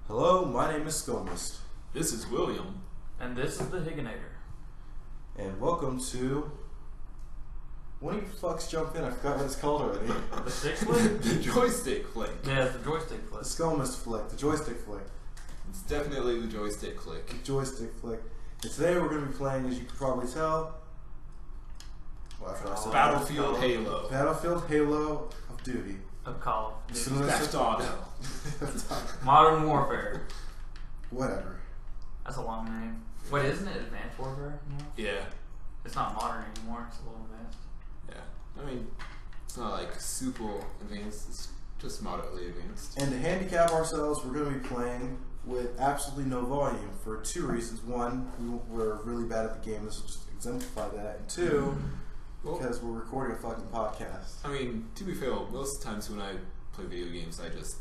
Hello, my name is Skomist. This is William. And this is the Higginator. And welcome to... When do you fucks jump in? I forgot what it's called already. The stick flick? The joystick flick. Yeah, it's the joystick flick. The Skomist flick, the joystick flick. It's definitely the joystick flick. The joystick flick. And today we're going to be playing, as you can probably tell... Well, after I said Battlefield Halo. Battlefield Halo of Duty. Of Call of Duty. Theft Auto. Modern Warfare. Whatever. That's a long name. Wait, isn't it Advanced Warfare now? Yeah. It's not modern anymore, it's a little advanced. Yeah. I mean, it's not like super advanced, it's just moderately advanced. And to handicap ourselves, we're going to be playing with absolutely no volume for two reasons. One, we're really bad at the game. This will just exemplify that. And two, because we're recording a fucking podcast. I mean, to be fair, most times when I play video games, I just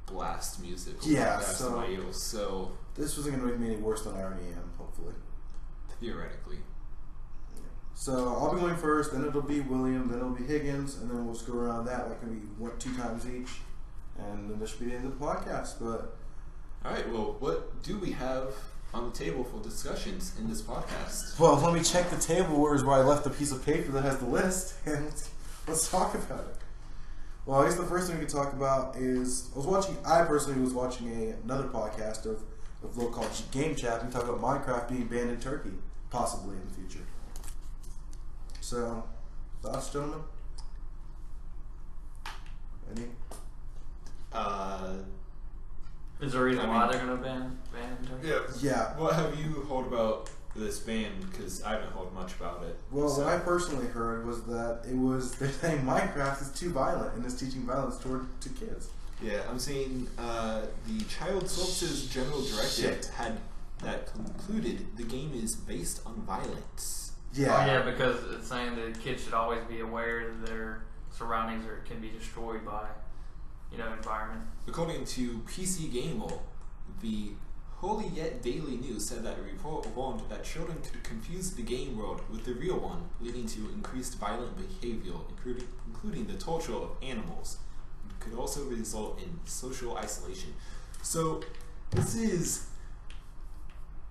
blast music. Yeah, so my ears, so this wasn't going to make me any worse than I already am, hopefully. Theoretically. So I'll be going first, then it'll be William, then it'll be Higgins, and then we'll just go around that like maybe 2 times each. And then this should be the end of the podcast. But alright, well, what do we have on the table for discussions in this podcast? well, let me check the table where I left the piece of paper that has the list, and let's talk about it. Well, I guess the first thing we can talk about is I personally was watching another podcast of a little called Game Chat, and talk about Minecraft being banned in Turkey, possibly in the future. So, thoughts, gentlemen? Any? Is there a reason why they're going to ban Turkey? Yeah. What have you heard about this ban? Because I haven't heard much about it. Well, what I personally heard was that they're saying Minecraft is too violent and is teaching violence to kids. Yeah, I'm seeing the Child Services General Directorate had that concluded the game is based on violence. Yeah. Oh, yeah, because it's saying that kids should always be aware that their surroundings can be destroyed by, environment. According to PC Gamer, the Holy Yet Daily News said that a report warned that children could confuse the game world with the real one, leading to increased violent behavior, including the torture of animals. It could also result in social isolation. So, this is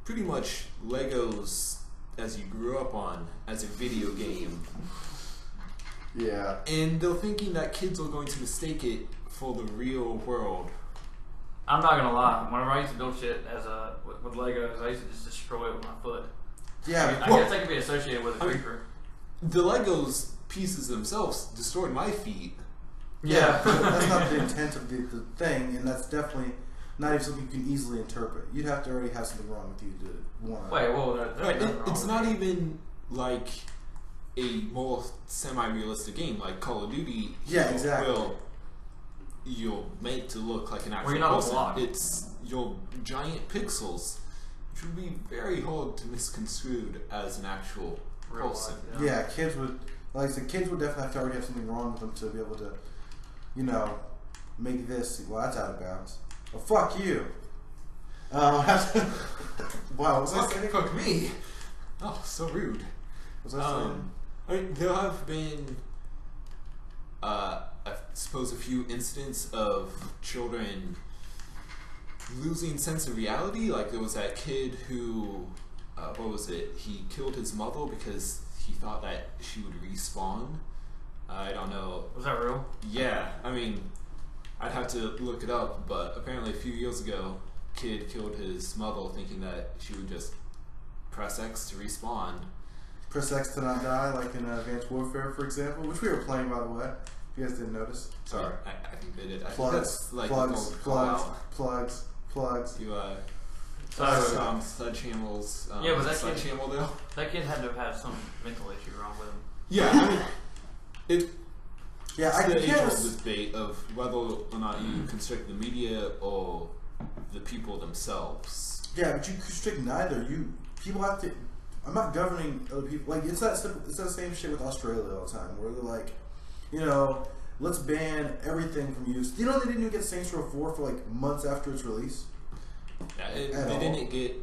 pretty much Legos as you grew up on as a video game. Yeah. And they're thinking that kids are going to mistake it for the real world. I'm not gonna lie. Whenever I used to build shit with Legos, I used to just destroy it with my foot. Yeah. I guess that could be associated with a creeper. The Legos pieces themselves destroyed my feet. Yeah. That's not the intent of the thing, and that's definitely not even something you can easily interpret. You'd have to already have something wrong with you to want to... Wait, whoa, Right, it's not even like a more semi-realistic game like Call of Duty. Yeah, exactly. Well, you're made to look like an actual you're not person. a block. It's your giant pixels, which would be very hard to misconstrue as an actual Real person. life, Yeah, kids would... Like I said, kids would definitely have to already have something wrong with them to be able to, make this... Well, that's out of bounds. Well, fuck you. Wow, was I saying? Fuck me. Oh, so rude. Was I saying? I mean, there have been, I suppose, a few incidents of children losing sense of reality. Like there was that kid who, what was it? He killed his mother because he thought that she would respawn. I don't know. Was that real? Yeah, I mean, I'd have to look it up, but apparently a few years ago, a kid killed his mother thinking that she would just press X to respawn. Press X to not die, like in Advanced Warfare, for example, which we were playing, by the way. If you guys didn't notice. Sorry. I think they did. I think Plugs, that's like plugs. You So, sledgehammers. yeah, but that sledgehammer though. That kid had to have had some mental issue wrong with him. Yeah, I mean, it's the age-old debate of whether or not you constrict the media or the people themselves. Yeah, but you constrict neither. People have to. I'm not governing other people. Like it's that simple. It's that same shit with Australia all the time, where they're like, let's ban everything from use. They didn't even get Saints Row 4 for like months after its release. Yeah, they didn't get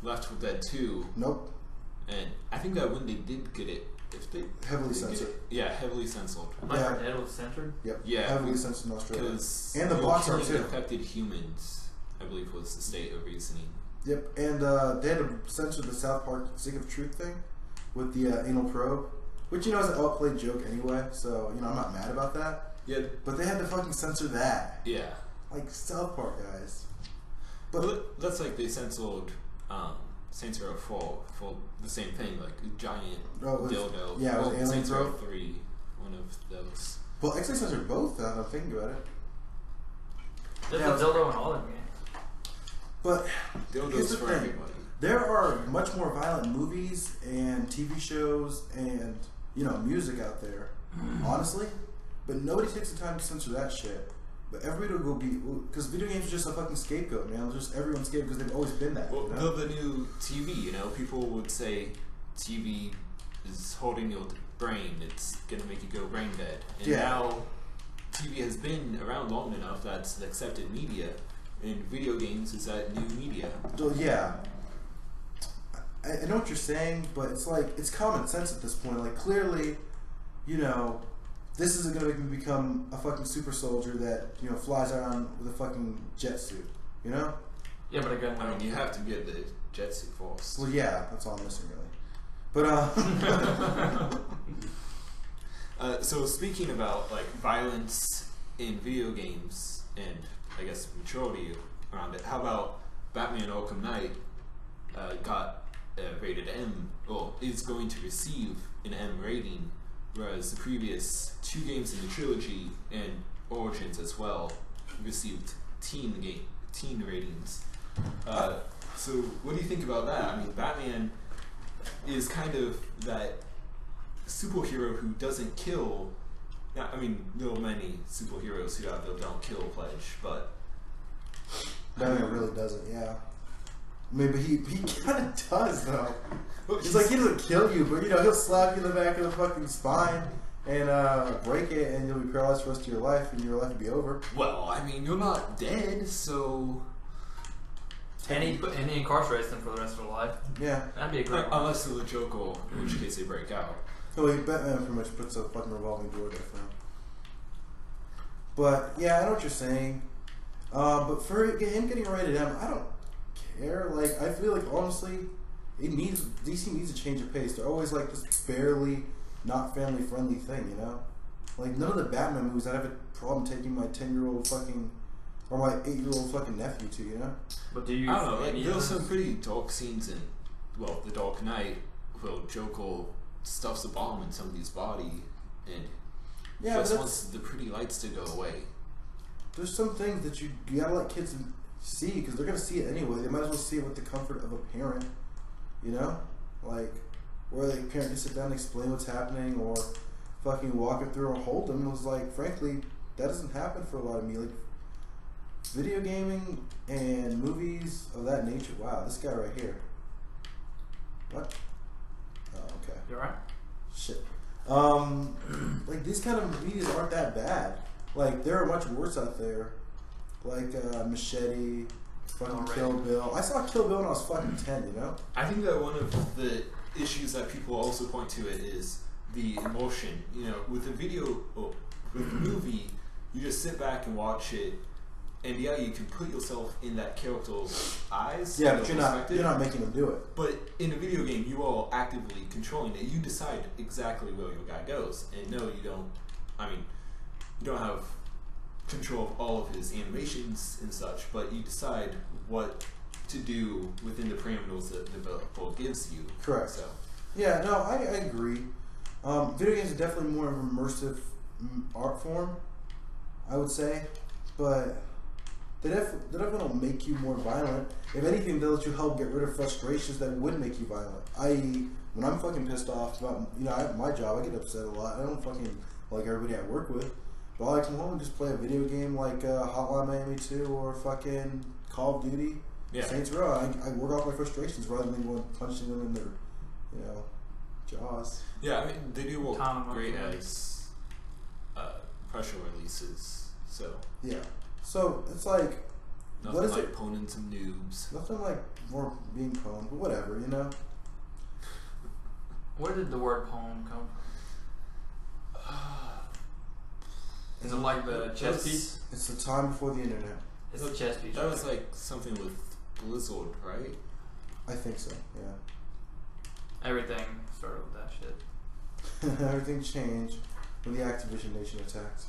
Left 4 Dead 2. Nope. And I think that when they did get it, if they heavily censored. Yeah, heavily censored. Left 4 Dead was censored. Yep. Yeah, heavily censored in Australia. And the bots are too. Infected humans, I believe, was the state of reasoning. Yep, and they had to censor the South Park Stick of Truth thing with the anal probe, which is an outplayed joke anyway. So I'm not mad about that. Yeah, but they had to fucking censor that. Yeah, like South Park guys. But well, that's like they censored Saints Row 4 for the same thing, like a giant dildo. Yeah, it was Alien Saints Row Probe. 3, one of those. Well, actually censored both. Now that I'm thinking about it. There's a dildo in all them games. But Dildos here's the for thing. everybody. There are much more violent movies and TV shows and music out there, honestly. But nobody takes the time to censor that shit. But everybody will go because video games are just a fucking scapegoat, man. Just everyone's scapegoat because they've always been that. Well, the new TV, people would say TV is holding your brain. It's gonna make you go brain dead. And now TV has been around long enough that's accepted media. And video games is that new media. So, yeah. I know what you're saying, but it's like, it's common sense at this point. Like, clearly, this isn't going to make me become a fucking super soldier that, flies around with a fucking jet suit, Yeah, but again, I mean, you have to get the jet suit first. Well, yeah, that's all I'm missing, really. But, so speaking about, like, violence in video games and I guess maturity around it. How about Batman Arkham Knight got rated M, or is going to receive an M rating, whereas the previous 2 games in the trilogy and Origins as well received teen ratings. So what do you think about that? I mean, Batman is kind of that superhero who doesn't kill. I mean, there are many superheroes who have the don't kill pledge, but Batman really doesn't, yeah. I mean, but he kind of does, though. It's like he doesn't kill you, but he'll slap you in the back of the fucking spine and break it, and you'll be paralyzed for the rest of your life, and your life will be over. Well, I mean, you're not dead, so. And he incarcerates them for the rest of their life. Yeah. That'd be a great one. Unless they're the Joker, in which case they break out. So Batman pretty much puts a fucking revolving door there for him. But yeah, I know what you're saying. But for him getting rated M, I don't care. Like, I feel like honestly, DC needs to change of pace. They're always like this barely not family friendly thing, Like none of the Batman movies I have a problem taking my 10-year-old fucking or my 8-year-old fucking nephew to, But do you? I don't know. Like, there's some pretty dark scenes in The Dark Knight where Joker stuffs a bomb in somebody's body and just wants the pretty lights to go away. There's some things that you gotta let kids see because they're gonna see it anyway. They might as well see it with the comfort of a parent, like where the parent can sit down and explain what's happening or fucking walk it through or hold them. It was like, frankly, that doesn't happen for a lot of me. Like video gaming and movies of that nature. Wow, this guy right here. What? Oh, okay. You alright? Shit. Like these kind of movies aren't that bad. Like there are much worse out there. Like Machete, fucking Kill Bill. I saw Kill Bill when I was fucking 10, I think that one of the issues that people also point to it is the emotion. With a with a movie, you just sit back and watch it, and yeah, you can put yourself in that character's eyes. Yeah, but you're not making them do it. But in a video game, you are actively controlling it. You decide exactly where your guy goes, and no, you don't. I mean, you don't have control of all of his animations and such, but you decide what to do within the parameters that the developer gives you. Correct. So. Yeah, no, I agree. Video games are definitely more of an immersive art form, I would say, but they definitely don't make you more violent. If anything, they'll let you help get rid of frustrations that would make you violent. I.e., when I'm fucking pissed off about, I have my job, I get upset a lot. I don't fucking like everybody I work with. But I come home and just play a video game like Hotline Miami 2 or fucking Call of Duty, Saints Row. I work off my frustrations rather than going punching them in their, jaws. Yeah, I mean, they do work great as pressure releases, so. Yeah. So, it's like... Nothing what is like it? poning some noobs. Nothing like more being pwned, but whatever, Where did the word poem come from? Is it like the chess piece? It's the time before the internet. It's a chess piece. That was like something with Blizzard, right? I think so, yeah. Everything started with that shit. Everything changed when the Activision Nation attacked.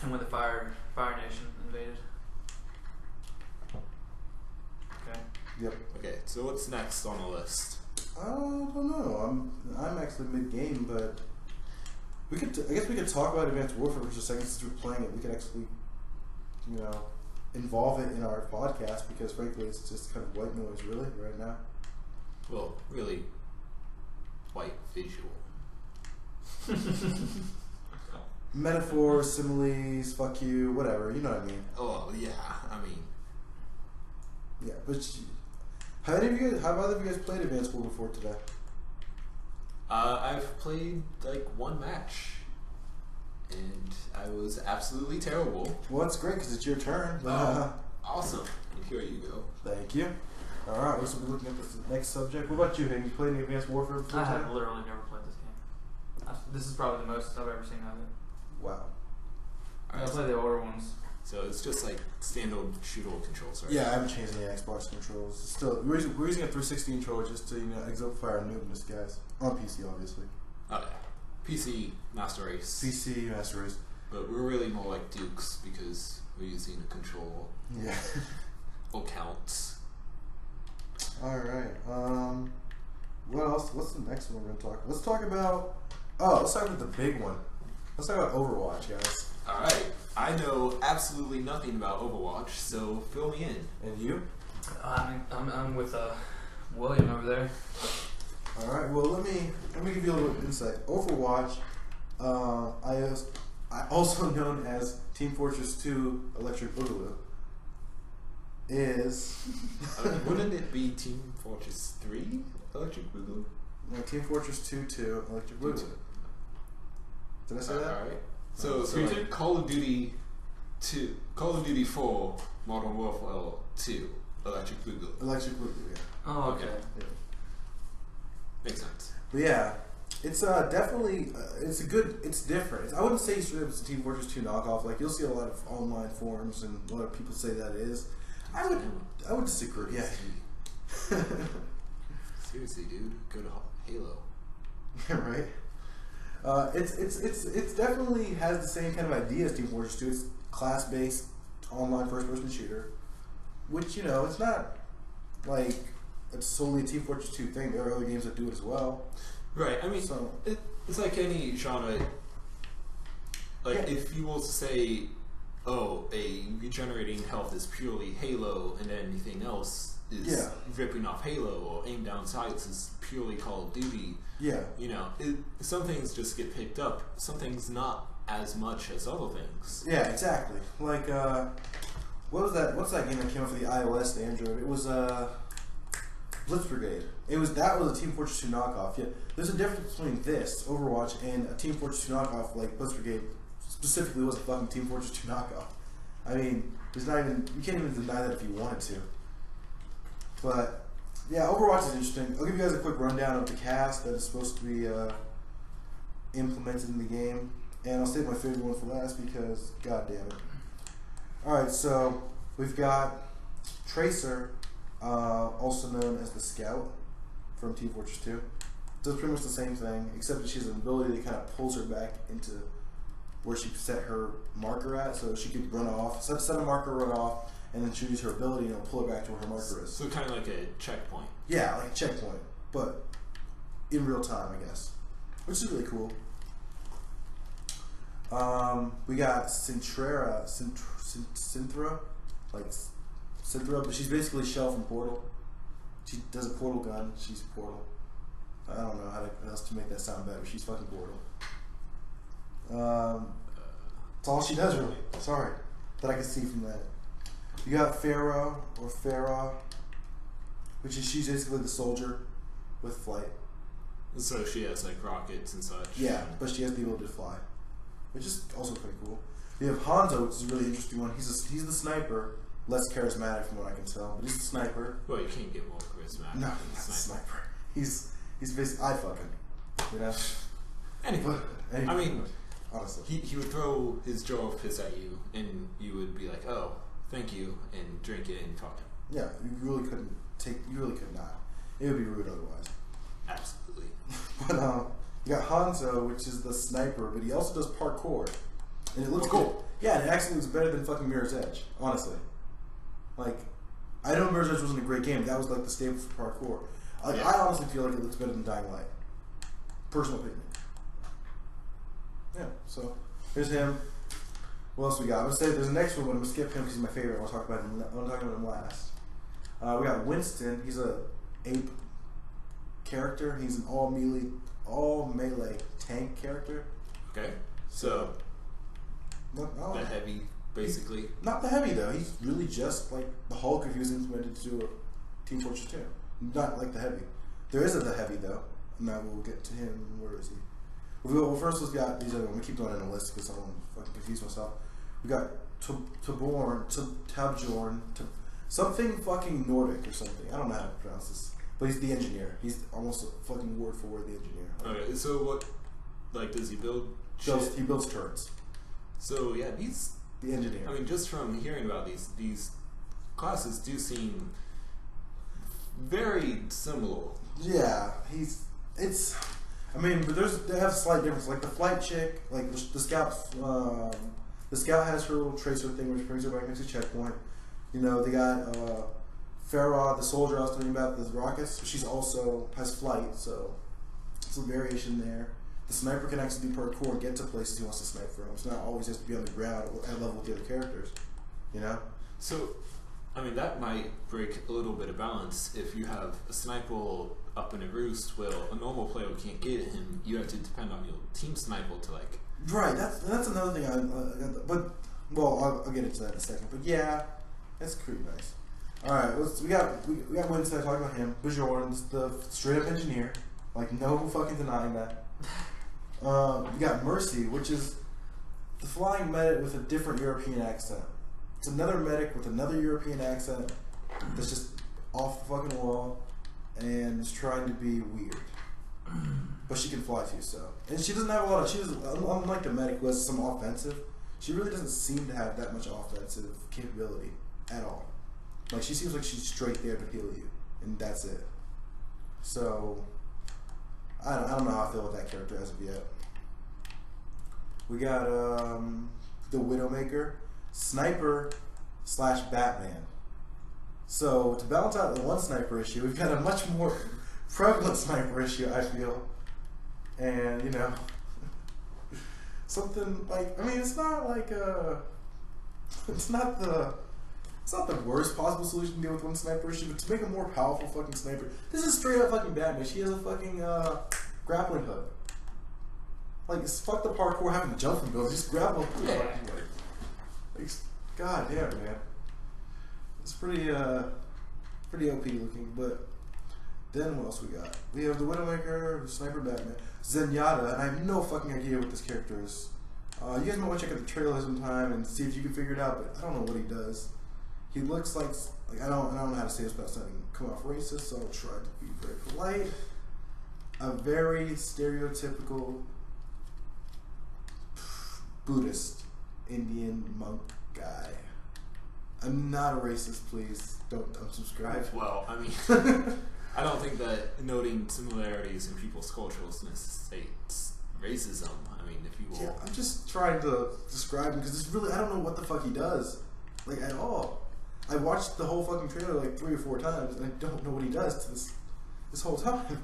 And when the Fire Nation invaded. Okay. Yep. Okay, so what's next on the list? I don't know. I'm actually mid-game, but we could. I guess we could talk about Advanced Warfare for just a second since we're playing it. We could actually, involve it in our podcast because frankly, it's just kind of white noise, really, right now. Well, really, white visual. Metaphors, similes, fuck you, whatever. You know what I mean? Oh yeah, I mean. Yeah, but have either of you guys played Advanced War before today? I've played like one match, and I was absolutely terrible. Well, that's great because it's your turn. Awesome. And here you go. Thank you. All right, so we're looking at the next subject. What about you, Hank? You played any Advanced Warfare before I today? have literally never played this game. This is probably the most I've ever seen of it. Wow. I played the older ones. So it's just like standard shooter controls, right? Yeah, I haven't changed any Xbox controls. Still, we're using a 360 controller just to exemplify our noobness, guys. On PC, obviously. Oh yeah. PC Master Race. PC Master Race. But we're really more like Dukes because we're using a control. Yeah. Counts. All right. What else? What's the next one we're gonna talk? Let's talk about. Oh, let's start with the big one. Let's talk about Overwatch, guys. Alright, I know absolutely nothing about Overwatch, so fill me in. And you? I'm with William over there. All right. Well, let me give you a little insight. Overwatch, I also known as Team Fortress 2 Electric Boogaloo, is. Wouldn't it be Team Fortress 3 Electric Boogaloo? No, Team Fortress 2 Electric Boogaloo. Did I say that? Alright. So like Call of Duty 4 Modern Warfare 2 Electric Boogaloo. Electric Boogaloo, yeah. Oh, okay. Yeah. Makes sense. But yeah, it's definitely it's different. I wouldn't say straight up it's a Team Fortress 2 knockoff. Like you'll see a lot of online forums and a lot of people say that it is. I would disagree. Yeah. Seriously, dude, go to Halo. Yeah, right. It's definitely has the same kind of idea as Team Fortress 2. It's class-based online first-person shooter, which it's not like it's solely a Team Fortress 2 thing. There are other games that do it as well. Right. I mean, it's like any genre. Like if you will say, "Oh, a regenerating health is purely Halo," and then anything else is ripping off Halo, or aim down sights is purely Call of Duty. Yeah. Some things just get picked up. Some things not as much as other things. Yeah, exactly. Like, what was that? What's that game that came out for the iOS and Android? It was Blitz Brigade. That was a Team Fortress 2 knockoff. Yeah, there's a difference between this Overwatch and a Team Fortress 2 knockoff. Like Blitz Brigade specifically was a fucking Team Fortress 2 knockoff. I mean, you can't even deny that if you wanted to. But yeah, Overwatch is interesting. I'll give you guys a quick rundown of the cast that is supposed to be implemented in the game, and I'll save my favorite one for last because god damn it. Alright, so we've got Tracer, also known as the Scout from Team Fortress 2. Does pretty much the same thing, except that she has an ability that kind of pulls her back into where she set her marker at, so she could run off, set a marker, run off, and then she'll use her ability and it'll pull her back to where her marker is. So kind of like a checkpoint. Yeah, like a checkpoint, but in real time, I guess, which is really cool. We got Synthra, but she's basically Shell from Portal. She does a portal gun. She's Portal. I don't know how else to make that sound better. She's fucking Portal. That's all she does, really. Sorry, that I can see from that. You got Farah, which is she's basically the soldier with flight. So she has like rockets and such. Yeah, but she has the ability to fly, which is also pretty cool. You have Hanzo, which is a really interesting one. He's the sniper, less charismatic from what I can tell, but he's a sniper. Well, you can't get more charismatic. No, than a he's a sniper. sniper. He's basically I fucking, you know. Anyway, I mean, honestly, he would throw his jar of piss at you, and you would be like, "Oh, thank you," and drink it and fuck him. yeah, you really could not. It would be rude otherwise. Absolutely. But you got Hanzo, which is the sniper, but he also does parkour, and it looks Cool. good. Yeah, and it actually looks better than fucking Mirror's Edge, honestly. Like, I know Mirror's Edge wasn't a great game, but that was like the staple for parkour. Like, Yeah. I honestly feel like it looks better than Dying Light. Personal opinion. Yeah, so here's him. What else we got? I'm gonna say there's the next one, but I'm gonna skip him because he's my favorite. I'll talk about him. I'll talk about him last. We got Winston. He's a ape character. He's an all melee tank character. Okay. So the heavy, basically. Not the heavy though. He's really just like the Hulk if he was implemented to a Team Fortress 2. Not like the heavy. There is a the heavy though. Now we'll get to him. Where is he? Well, first let's got these other ones. We keep going in the list because I don't want to fucking confuse myself. We got Tabjorn, something fucking Nordic or something. I don't know how to pronounce this. But he's the engineer. He's almost a fucking word for word the engineer. Okay, so what, like, does he build shit? He builds turrets. So, yeah, these... The engineer. I mean, just from hearing about these classes do seem very similar. Yeah, but they have a slight difference. Like the flight chick, like the scout has her little tracer thing, which brings her back next to checkpoint. You know, they got Farah, the soldier I was talking about, the rockets. She's also has flight, so it's a variation there. The sniper can actually do parkour and get to places he wants to snipe from. It's not always has to be on the ground at level with the other characters. You know. So, I mean, that might break a little bit of balance if you have a sniper up in a roost. Well, a normal player can't get him. You have to depend on your team sniper to like. Right. That's another thing. I'll get into that in a second. But yeah, that's pretty nice. All right. We got Winston. I talked about him. Bajorn's the straight up engineer. Like no fucking denying that. We got Mercy, which is the flying medic with a different European accent. It's another medic with another European accent that's just off the fucking wall and is trying to be weird. But she can fly too, so. And she doesn't have a lot of, unlike the medic who has some offensive, she really doesn't seem to have that much offensive capability at all. Like, she seems like she's straight there to heal you, and that's it. So, I don't know how I feel with that character as of yet. We got the Widowmaker, Sniper / Batman. So to balance out the one sniper issue, we've got a much more prevalent sniper issue, I feel. And you know, something like, I mean, it's not like it's not the worst possible solution to deal with one sniper issue, but to make a more powerful fucking sniper, this is straight up fucking Batman. She has a fucking grappling hook. Like, it's fuck the parkour having to jump from buildings, just grab them. Yeah. Like, god damn, man. It's pretty OP looking, but then what else we got? We have the Widowmaker, the Sniper Batman, Zenyatta, and I have no fucking idea what this character is. You guys might want to check out the trailer sometime and see if you can figure it out, but I don't know what he does. He looks like I don't know how to say this without sounding come off racist, so I'll try to be very polite. A very stereotypical Buddhist Indian monk guy. I'm not a racist, please don't unsubscribe. Well, I mean, I don't think that noting similarities in people's cultures necessitates racism. I mean, if you will. Yeah, I'm just trying to describe him because it's really, I don't know what the fuck he does, like, at all. I watched the whole fucking trailer like 3 or 4 times and I don't know what he does to this whole time.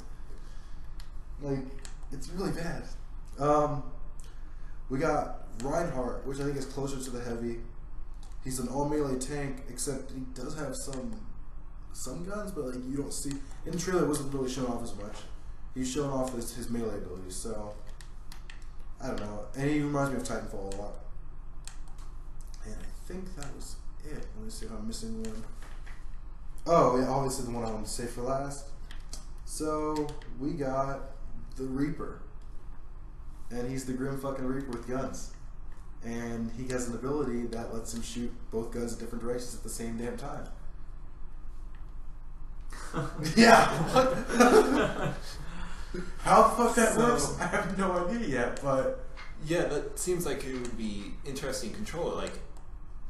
Like, it's really bad. We got Reinhardt, which I think is closer to the heavy. He's an all melee tank, except he does have some guns, but like you don't see in the trailer. It wasn't really shown off as much. He's showing off his melee abilities, so I don't know. And he reminds me of Titanfall a lot. And I think that was it. Let me see if I'm missing one. Oh yeah, obviously the one I wanted to say for last. So we got the Reaper, and he's the grim fucking Reaper with guns. and he has an ability that lets him shoot both guns in different directions at the same damn time. Yeah. How the fuck that works, I have no idea yet, but... Yeah, that seems like it would be interesting to control. Like,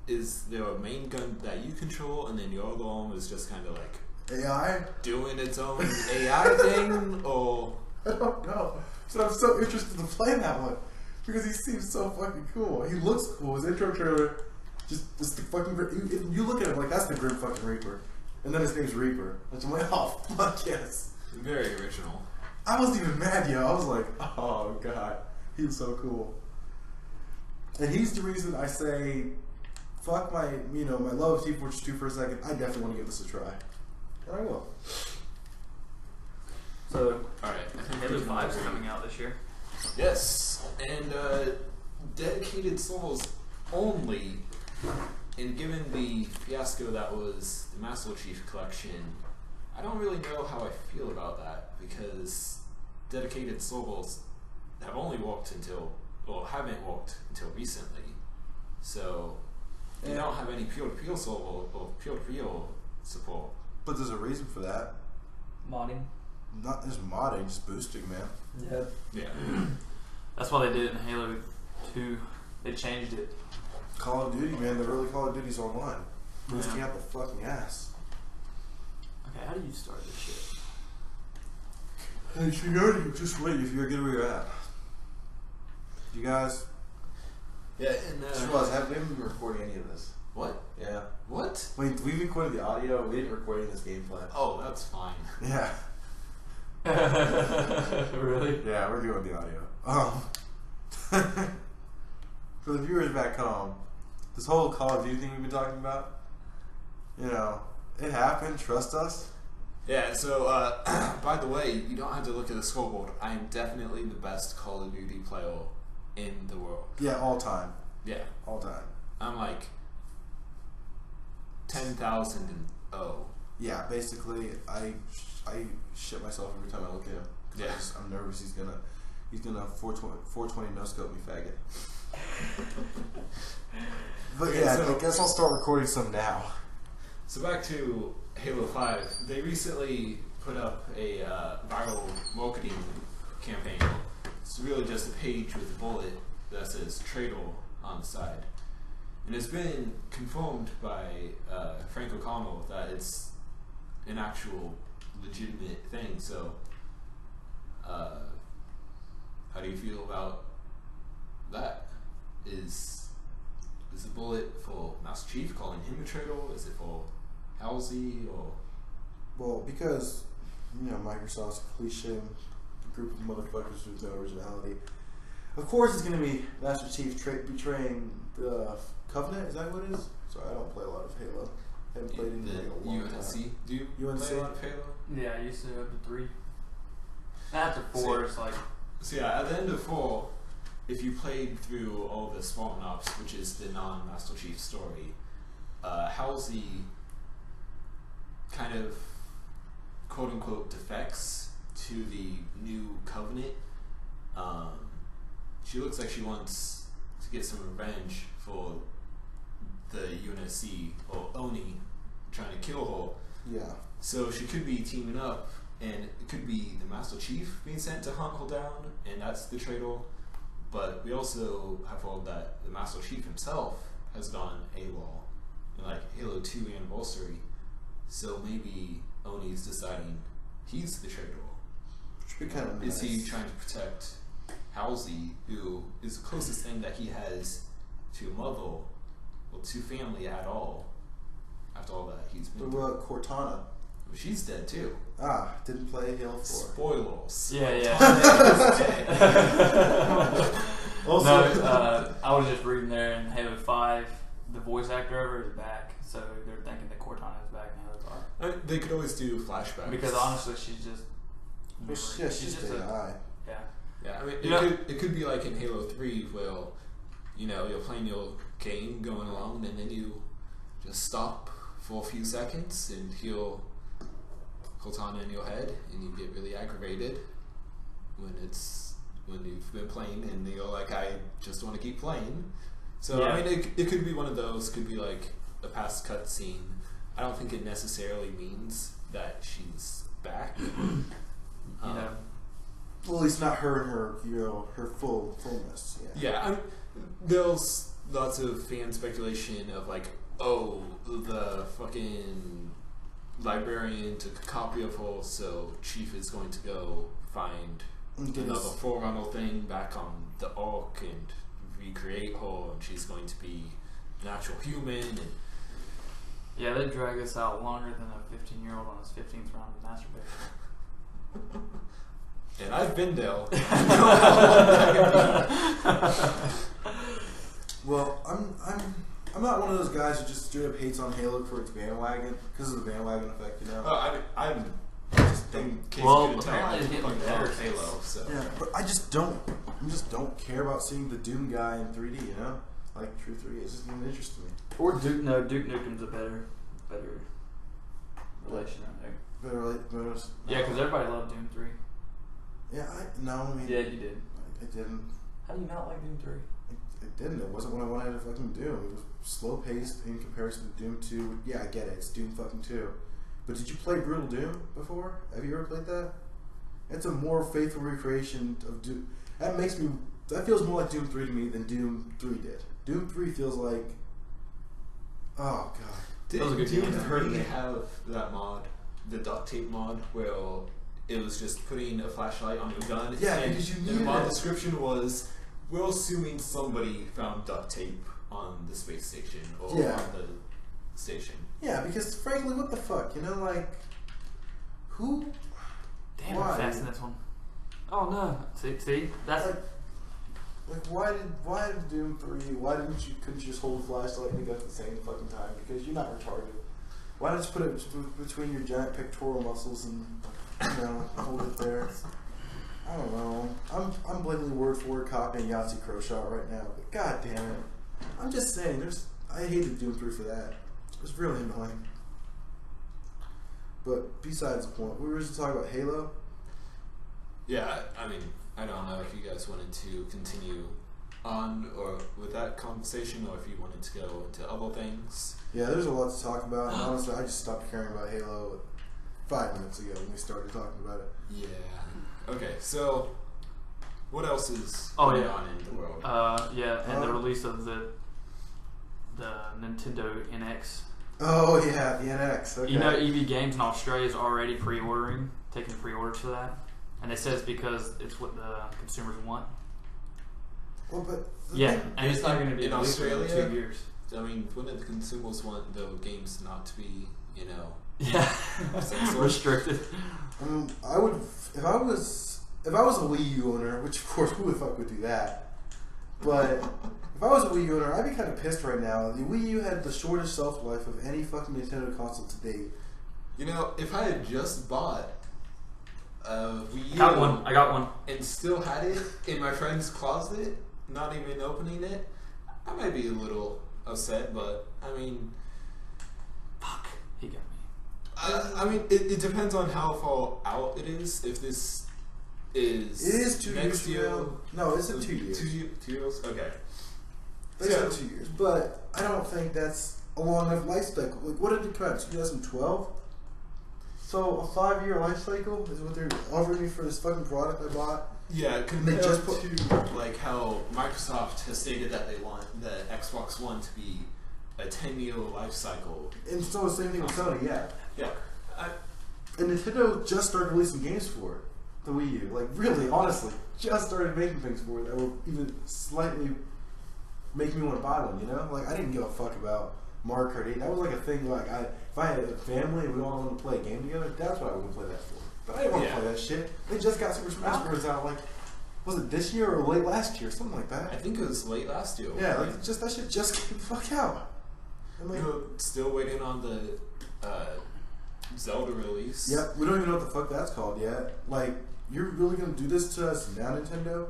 is there a main gun that you control, and then your other arm is just kind of like... AI? Doing its own AI thing, or... I don't know. So I'm so interested to play that one. Because he seems so fucking cool. He looks cool. His intro trailer, just the fucking... You look at him like, that's the Grim fucking Reaper. And then his name's Reaper. And I'm like, oh, fuck yes. Very original. I wasn't even mad, yo. I was like, oh, God. He was so cool. And he's the reason I say, fuck my, my love of Team Fortress 2 for a second. I definitely want to give this a try. And I will. So, alright. Halo 5 is coming out this year. Yes. And dedicated souls only. And given the fiasco that was the Master Chief Collection, I don't really know how I feel about that, because dedicated souls have only worked haven't worked until recently. So they don't have any pure-to-pure soul or pure-to-pure support. But there's a reason for that. Modding. Not just modding, just boosting, man. Yep. Yeah. That's why they did it in Halo 2. They changed it. Call of Duty, man. The early Call of Duty's online. Boosting out the fucking ass. Okay, how do you start this shit? Hey, seniority, just wait if you're good where you're at. You guys? Yeah, and Just realized, we haven't been recording any of this. what? Yeah. What? Wait, we've recorded the audio, we didn't record any of this gameplay. Oh, that's fine. Yeah. Really? Yeah, we're doing the audio. For the viewers back home, this whole Call of Duty thing we've been talking about, it happened, trust us. Yeah, so, by the way, you don't have to look at the scoreboard. I am definitely the best Call of Duty player in the world. Yeah, all time. Yeah. All time. I'm like 10,000 and Yeah, basically, I shit myself every time I look at him. Yeah. I'm nervous he's gonna 420 no scope me, faggot. But yeah, so, I guess I'll start recording some now. So back to Halo 5. They recently put up a viral marketing campaign. It's really just a page with a bullet that says Traitor on the side. And it's been confirmed by Frank O'Connell that it's an actual legitimate thing. So, how do you feel about that? Is the bullet for Master Chief, calling him a traitor? Is it for Halsey, or? Well, because Microsoft's a cliche group of motherfuckers with no originality. Of course, it's going to be Master Chief betraying the Covenant. Is that what it is? Sorry, I don't play a lot of Halo. I haven't played anything in a long UNSC? time. Do you UNC? play a lot of Halo? Yeah, I used to up to 3. After 4, it's like... So yeah, at the end of 4, if you played through all the Spartan Ops, which is the non-Master Chief story, Halsey kind of quote-unquote defects to the new Covenant. She looks like she wants to get some revenge for the UNSC or Oni trying to kill her. Yeah. So she could be teaming up, and it could be the Master Chief being sent to hunt her down, and that's the traitor. But we also have heard that the Master Chief himself has gone AWOL in like Halo 2 Anniversary. So maybe Oni's deciding he's the traitor. Should be kind of nice. Is he trying to protect Halsey, who is the closest thing that he has to a mother or to family at all? After all that he's been through. What about Cortana? She's dead too. Didn't play Halo 4. Spoilers. Yeah. Also, No, I was just reading there in Halo 5, the voice actor of her is back, so they're thinking that Cortana is back in Halo 5. They could always do flashbacks. Because honestly, she's just... she's just AI. Yeah, I mean, it could be like in Halo 3 where, you're playing your game going along and then you just stop for a few seconds and heal Cortana in your head and you get really aggravated when you've been playing and you're like, I just want to keep playing. So I mean, it could be one of those. Could be like a past cutscene. I don't think it necessarily means that she's back. You know. Well, at least not her and her fullness. Yeah. There's lots of fan speculation of like, oh, the fucking librarian took a copy of her, so Chief is going to go find another Forerunner thing back on the Ark and recreate her, and she's going to be an actual human. And yeah, they drag this out longer than a 15-year-old on his 15th round of masturbation. And I've been there. Well, I'm not one of those guys who just straight up hates on Halo for its bandwagon because of the bandwagon effect, you know. I'm just in case you couldn't tell, I fucking love Halo. So yeah, but I just don't care about seeing the Doom guy in 3D, you know, like True 3. It's just even interesting to me. Or Duke Nukem's a better relation, I think. Yeah, because everybody loved Doom 3. Yeah, I mean, yeah, you did. I didn't. How do you not like Doom 3? It didn't. It wasn't what I wanted to fucking do. It was slow paced in comparison to Doom 2. Yeah, I get it. It's Doom fucking 2. But did you play Brutal Doom before? Have you ever played that? It's a more faithful recreation of Doom. That feels more like Doom 3 to me than Doom 3 did. Doom 3 feels like, oh god. Did Doom 3 have that mod, the duct tape mod, where it was just putting a flashlight on your gun? Yeah, because you needed the mod description was, we're assuming somebody found duct tape on the space station or on the station. Yeah, because frankly, what the fuck, you know, like, who? Damn, I'm fast in this one. Oh no! See, that's like why did Doom 3? Couldn't you just hold a flashlight and the gun at the same fucking time? Because you're not retarded. Why not just put it between your giant pectoral muscles and hold it there? I don't know. I'm blatantly word for word copying Yahtzee Crowshot right now, but god damn it. I'm just saying, I hated Doom 3 for that. It was really annoying. But besides the point, we were just talking about Halo. Yeah, I mean, I don't know if you guys wanted to continue on or with that conversation, or if you wanted to go into other things. Yeah, there's a lot to talk about, and honestly, I just stopped caring about Halo 5 minutes ago when we started talking about it. Yeah. Okay, so what else is going on in the world? The release of the Nintendo NX. Oh yeah, the NX. Okay. You know, EV Games in Australia is already taking pre-orders for that, and it says because it's what the consumers want. Well, but and it's not going to be in Australia for 2 years. I mean, wouldn't the consumers want the games not to be, restricted? I would, if I was a Wii U owner, which of course who the fuck would do that? But if I was a Wii U owner, I'd be kind of pissed right now. The Wii U had the shortest shelf life of any fucking Nintendo console to date. If I had just bought a Wii U, I got one, and still had it in my friend's closet, not even opening it, I might be a little upset. But I mean, fuck, he got me. I mean, it depends on how far out it is. If this is 2 next years year, ago. No, it's 2 years. 2 years. Okay. They said 2 years, but I don't think that's a long enough life cycle. Like, what did it come out? 2012. So a 5-year life cycle is what they're offering me for this fucking product I bought. Yeah, compared to like how Microsoft has stated that they want the Xbox One to be a 10-year life cycle. And so the same thing with Sony, yeah. Yeah. And Nintendo just started releasing games for it, the Wii U. Like, really, honestly, just started making things for it that will even slightly make me want to buy one, you know? Like, I didn't give a fuck about Mario Kart 8. That was like a thing, like, if I had a family and we all wanted to play a game together, that's what I would play that for. But I didn't want to play that shit. They just got Super Smash Bros. Out, like, was it this year or late last year? Something like that. I think it was late last year. Yeah, like, just that shit just came the fuck out. And like, still waiting on the Zelda release. Yep, we don't even know what the fuck that's called yet. Like, you're really gonna do this to us now, Nintendo?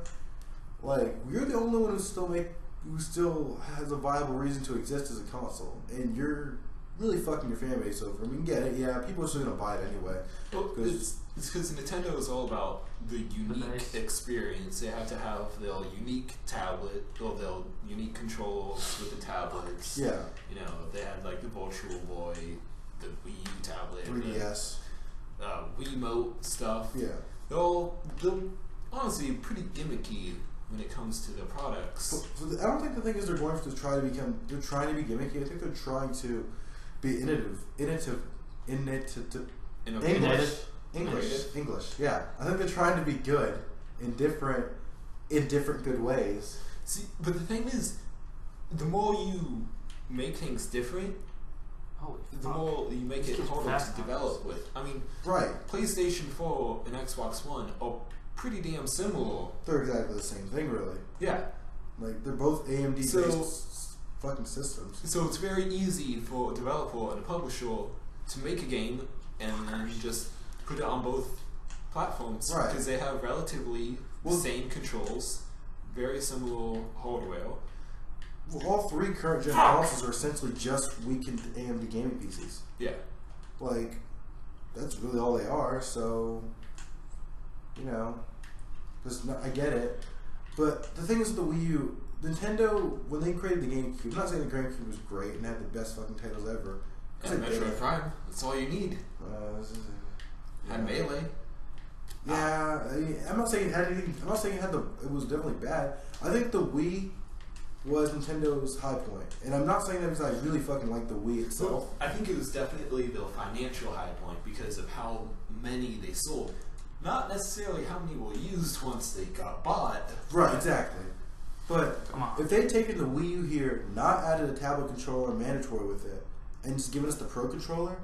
Like, you're the only one who still has a viable reason to exist as a console, and you're really fucking your fan base over. I mean, get it, yeah, people are still gonna buy it anyway. Well, it's because Nintendo is all about the unique experience. They have to have their unique tablet or their unique controls with the tablets. Yeah. You know, they had like the Virtual Boy, the Wii U tablet, 3DS, Wiimote stuff. yeah. They're honestly pretty gimmicky when it comes to their products. I don't think the thing is they're going to try to become. They're trying to be gimmicky. I think they're trying to be innovative. English. Yeah, I think they're trying to be good in different good ways. See, but the thing is, the more you make things different, the more you make it harder to develop with. I mean, right? PlayStation 4 and Xbox One are pretty damn similar. They're exactly the same thing, really. Yeah. Like, they're both AMD-based fucking systems. So it's very easy for a developer and a publisher to make a game and then just put it on both platforms. Right. Because they have relatively the same controls, very similar hardware. Well, all three current gen consoles are essentially just weakened AMD gaming PCs. Yeah. Like, that's really all they are, so, you know, I get it. But the thing is with the Wii U, Nintendo, when they created the GameCube, I'm not saying the GameCube was great and had the best fucking titles ever. And Metroid Prime, that's all you need. And Melee. Yeah, I mean, I'm not saying it had anything. I'm not saying it was definitely bad. I think the Wii was Nintendo's high point, and I'm not saying that because I really fucking like the Wii itself. Well, I think it was definitely the financial high point because of how many they sold. Not necessarily how many were used once they got bought. Right, exactly. But if they'd taken the Wii U here, not added a tablet controller mandatory with it, and just given us the Pro Controller,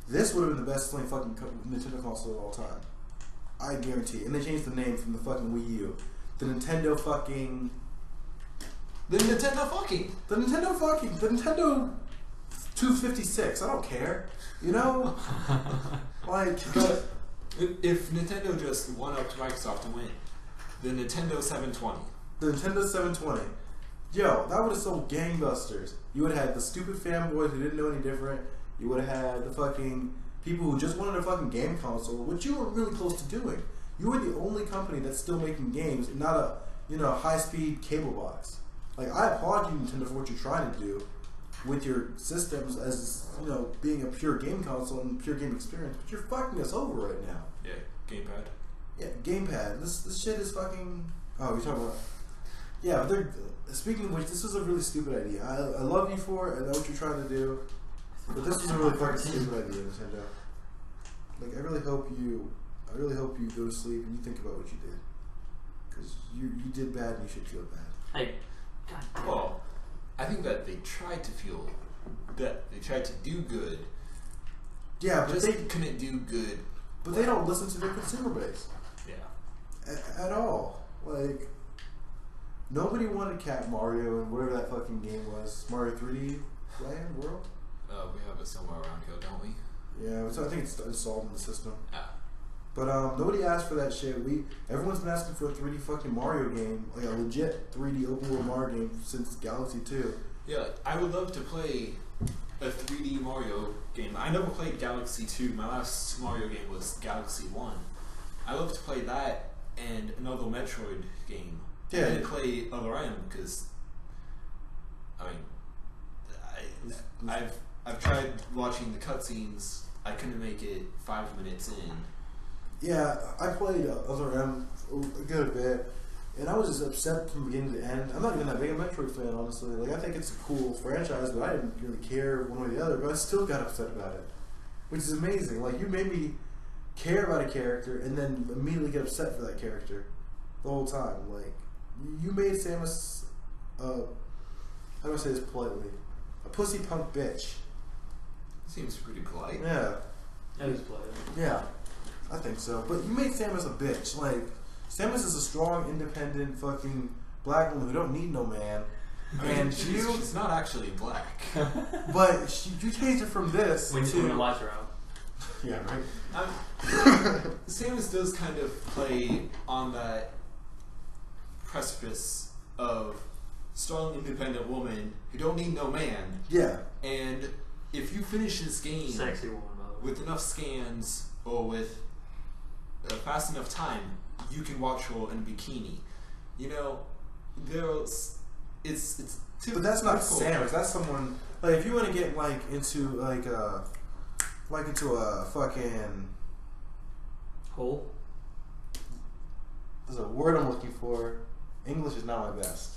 this would have been the best selling fucking Nintendo console of all time. I guarantee. And they changed the name from the fucking Wii U. The Nintendo 256. I don't care. You know? Like, if Nintendo just one-upped Microsoft and went, the Nintendo 720. The Nintendo 720. Yo, that would have sold gangbusters. You would have had the stupid fanboys who didn't know any different. You would have had the fucking people who just wanted a fucking game console, which you were really close to doing. You were the only company that's still making games, and not a high-speed cable box. Like, I applaud you, Nintendo, for what you're trying to do with your systems as, being a pure game console and pure game experience, but you're fucking us over right now. Yeah, gamepad. Yeah, gamepad. This shit is fucking... Oh, you're talking about... Yeah, but speaking of which, this was a really stupid idea. I love you for it, I know what you're trying to do, but this was a really fucking stupid idea, Nintendo. Like, I really hope you go to sleep and you think about what you did. Because you did bad and you should feel bad. Hey, God damn it. Well, I think that they tried to feel that they tried to do good. Yeah, but they couldn't do good. But they don't listen to their consumer base. Yeah. At all. Like, nobody wanted Cat Mario and whatever that fucking game was. Mario 3D Land World? We have it somewhere around here, don't we? Yeah, so I think it's installed in the system. Yeah. But nobody asked for that shit. Everyone's been asking for a 3D fucking Mario game, like a legit 3D open world Mario game since Galaxy 2. Yeah, I would love to play a 3D Mario game. I never played Galaxy 2. My last Mario game was Galaxy 1. I love to play that and another Metroid game. Yeah. I didn't play Other M because, I've tried watching the cutscenes. I couldn't make it 5 minutes in. Yeah, I played Other M a good bit, and I was just upset from beginning to end. I'm not even that big a Metroid fan, honestly. Like, I think it's a cool franchise, but I didn't really care one way or the other, but I still got upset about it, which is amazing. Like, you made me care about a character and then immediately get upset for that character the whole time. Like, you made Samus, how do I say this politely? A pussy punk bitch. Seems pretty polite. Yeah. That is polite. Yeah. I think so. But you made Samus a bitch. Like, Samus is a strong, independent, fucking black woman who don't need no man. And she's not actually black. But you changed it from this when to... the lights are out. Yeah, right? Samus does kind of play on that precipice of strong, independent woman who don't need no man. Yeah. And if you finish this game Sexy woman, by the way. with enough scans or with fast enough time, you can watch her in a bikini. You know, it's But that's not sandwich. That's someone like if you want to get into a fucking Hole? there's a word I'm looking for. English is not my best.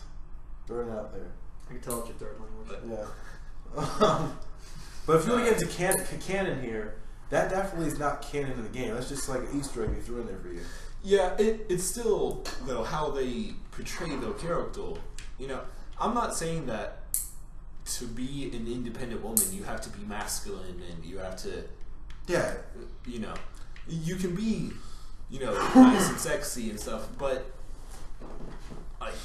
Throwing it out there. I can tell it's your third language. Yeah. But if you want to get into canon here, that definitely is not canon in the game. That's just like an Easter egg they threw in there for you. Yeah, it's still though how they portray the character. You know, I'm not saying that to be an independent woman you have to be masculine and you have to. Yeah. You know, you can be, nice and sexy and stuff, but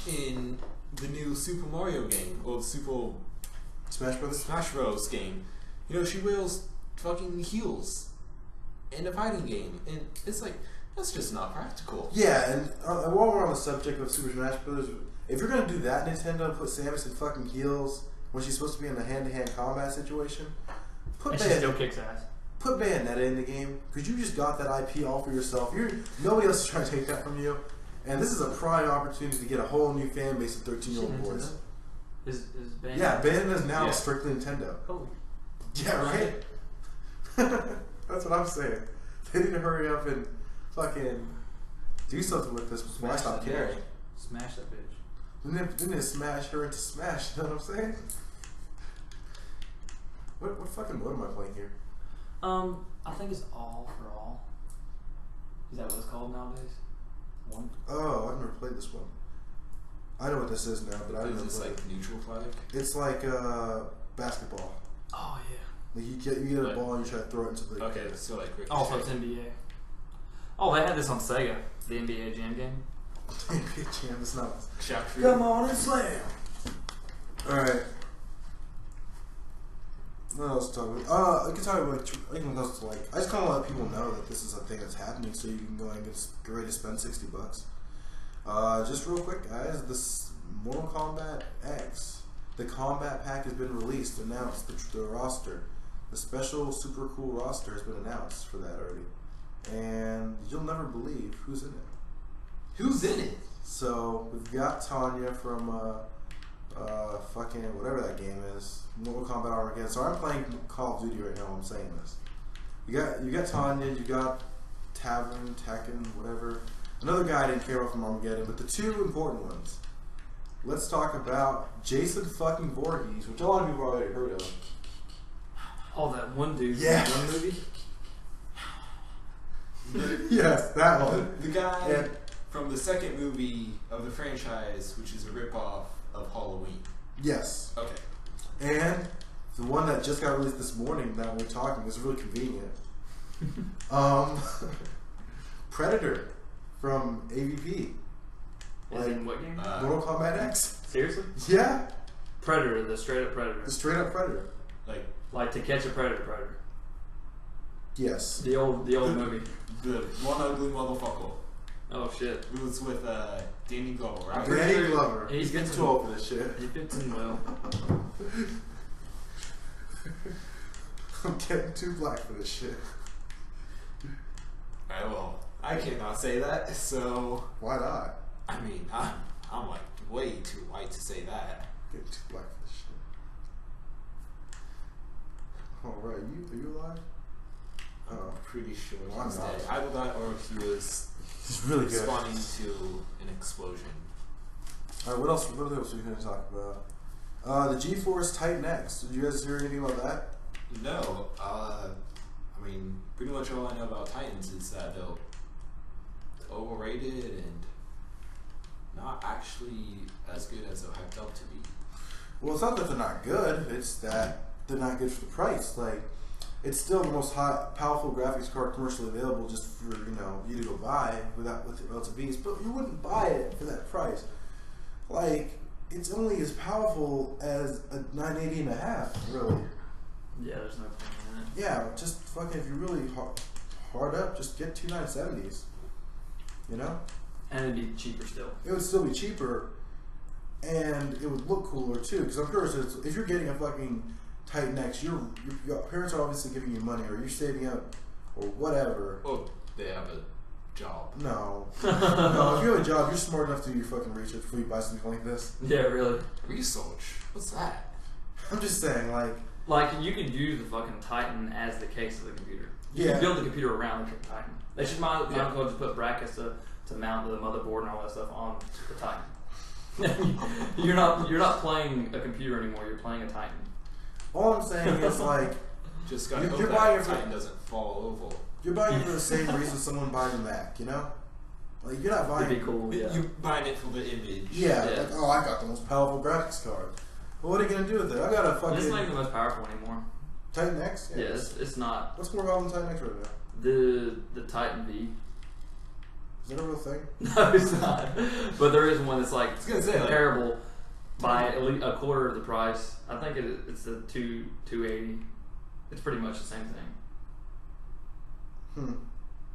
in the new Super Mario game or Super Smash Bros game, she wears fucking heels in a fighting game, and it's like that's just not practical. Yeah, and while we're on the subject of Super Smash Bros., if you're gonna do that, Nintendo, put Samus in fucking heels when she's supposed to be in a hand-to-hand combat situation. And she still kicks ass. Put Bayonetta in the game, because you just got that IP all for yourself. Nobody else is trying to take that from you. And this is a prime opportunity to get a whole new fan base of 13-year-old boys. Is Bayonetta? Yeah, Bayonetta is now strictly Nintendo. Oh. Yeah, right? That's what I'm saying. They need to hurry up and fucking do something with this before I stop caring. Smash that bitch. Didn't they smash her into Smash? You know what I'm saying? What fucking mode am I playing here? I think it's All for All. Is that what it's called nowadays? One? Oh, I've never played this one. I know what this is now, but I don't know. Is this like neutral flag? It's like basketball. Oh yeah. Like you get a ball and you try to throw it into the. Okay, so like. Oh, so it's NBA. Oh, they had this on Sega, the NBA Jam game. NBA Jam, it's not. Come Come on and slam. All right. What else to talk about? I can talk about anything else. I just kind of let people know that this is a thing that's happening, so you can go and get ready to spend $60. Just real quick, guys. This Mortal Kombat X, the combat pack has been released, announced. The roster, the special super cool roster has been announced for that already, and you'll never believe who's in it. Who's in it? So we've got Tanya from fucking whatever that game is, Mortal Kombat Armageddon. So I'm playing Call of Duty right now while I'm saying this. You got Tanya, you got Tekken, whatever. Another guy I didn't care about from Armageddon, but the two important ones. Let's talk about Jason fucking Voorhees, which a lot of people already heard of. Oh, that one dude Yeah. from one movie? Yes, that one. The guy Yeah. from the second movie of the franchise, which is a ripoff of Halloween. Yes. Okay. And the one that just got released this morning that we're talking is really convenient. Predator from AVP. Is in what game? Mortal Kombat X. Seriously? Yeah. Predator, the straight up Predator. The straight up Predator. Like To Catch a Predator. Yes. The old movie. The one ugly motherfucker. Oh shit. It was with Danny Glover, right? Danny Glover. He's getting getting too old for this shit. He fits in well. I'm getting too black for this shit. Alright, well, I cannot say that, so Why not? I mean, I'm like way too white to say that. Getting too black for this shit. Alright, are you alive? I'm pretty sure Well, I'm he's not. dead. Either that or he was It's really good. responding to an explosion. Alright, what else are we going to talk about? The GeForce Titan X. Did you guys hear anything about that? No, I mean, pretty much all I know about Titans is that they're overrated and not actually as good as they're hyped up to be. Well, it's not that they're not good. It's that they're not good for the price. Like, it's still the most powerful graphics card commercially available, just for you to go buy with your relative beast. But you wouldn't buy it for that price. Like, it's only as powerful as a 980 and a half, really. Yeah, there's no point in it. Yeah, just fucking if you're really hard up, just get two 970s. You know? And it'd be cheaper still. It would still be cheaper, and it would look cooler too. Because I'm sure if you're getting a fucking Titan X, your parents are obviously giving you money, or you're saving up, or whatever. Oh, they have a job. No. No, if you have a job, you're smart enough to do your fucking research before you buy something like this. Yeah, really. Research? What's that? I'm just saying, like... Like, you could use the fucking Titan as the case of the computer. You can build the computer around the Titan. They should might as well just put brackets to mount the motherboard and all that stuff on the Titan. you're not playing a computer anymore, you're playing a Titan. All I'm saying is, like... Just gotta hope you're that buying Titan doesn't fall over. You're buying it for the same reason someone buys a Mac, you know? Like, you're not buying... It'd be cool, yeah. You're buying it for the image. Yeah, like, oh, I got the most powerful graphics card. Well, what are you gonna do with it? I got a fucking... It's not even the most powerful anymore. Titan X? Yeah, it's not. What's more powerful than Titan X right now? The Titan V. Is that a real thing? No, it's not. But there is one that's like comparable by a quarter of the price. I think it's the 280. It's pretty much the same thing.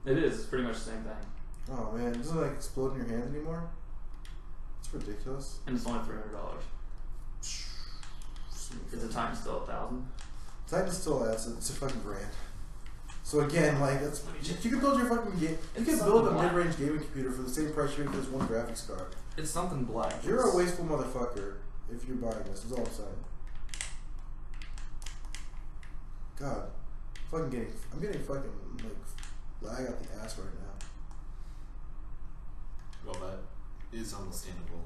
It is. It's pretty much the same thing. Oh man, doesn't it like explode in your hand anymore? It's ridiculous. And it's only $300. Is the Titan still 1,000? Titan still it's a fucking grand. So again, like that's you can build your fucking game. You can build a mid-range gaming computer for the same price you make for this one graphics card. It's something black. You're a wasteful motherfucker if you're buying this. Is all I'm saying. God, I'm getting fucking like lag out the ass right now. Well, that is understandable.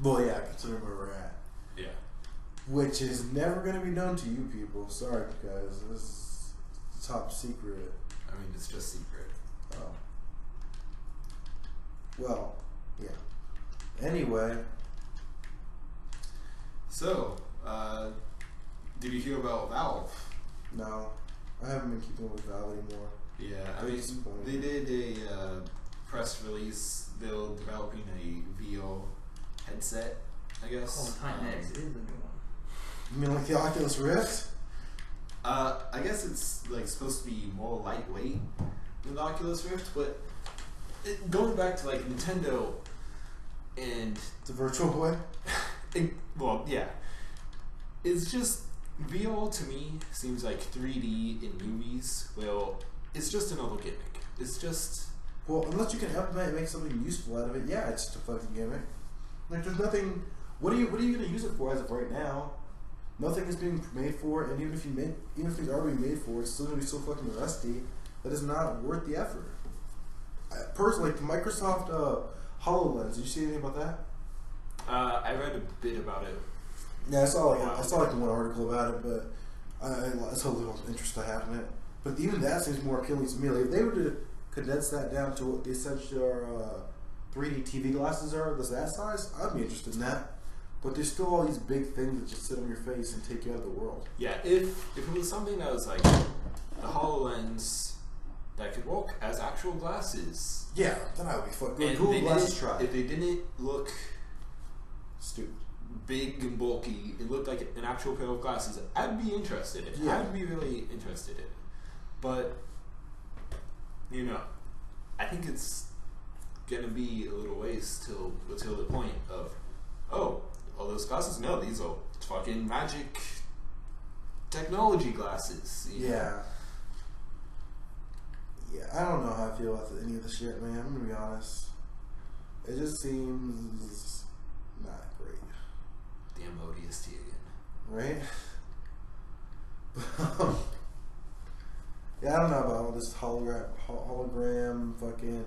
Well, yeah, considering where we're at. Yeah. Which is never going to be known to you people. Sorry, guys. This is top secret. I mean, it's just secret. Oh. Well, yeah. Anyway. So, did you hear about Valve? No. I haven't been keeping up with Valve anymore. Yeah, I mean, they did a press release. They're developing a VR headset, I guess. Oh, Titan X is the new one. You mean like the Oculus Rift? I guess it's like supposed to be more lightweight than the Oculus Rift, but going back to like Nintendo and The Virtual Boy? well, yeah, it's just VR to me seems like 3D in movies. Well, it's just another gimmick. It's just unless you can implement and make something useful out of it, yeah, it's just a fucking gimmick. Like there's nothing. What are you going to use it for as of right now? Nothing is being made for it, and even if things are being made for it, it's still going to be so fucking rusty that it's not worth the effort. Personally, the Microsoft HoloLens. Did you see anything about that? I read a bit about it. Yeah, I saw like the one article about it, but I saw a little interest I have in it. But even that seems more appealing to me. Like if they were to condense that down to what essentially our 3D TV glasses are, that size, I'd be interested in that. But there's still all these big things that just sit on your face and take you out of the world. Yeah, if it was something that was like the HoloLens that could work as actual glasses. Yeah, then I would be fucking And Google Glasses try. if they didn't look stupid, big and bulky, it looked like an actual pair of glasses, I'd be interested. I'd be really interested in it. But you know, I think it's gonna be a little ways till the point of all those glasses? No, these are fucking magic technology glasses. You know? Yeah, I don't know how I feel about any of the shit, man. I'm gonna be honest. It just seems not great. Damn ODST again. Right? Yeah, I don't know about all this hologram, fucking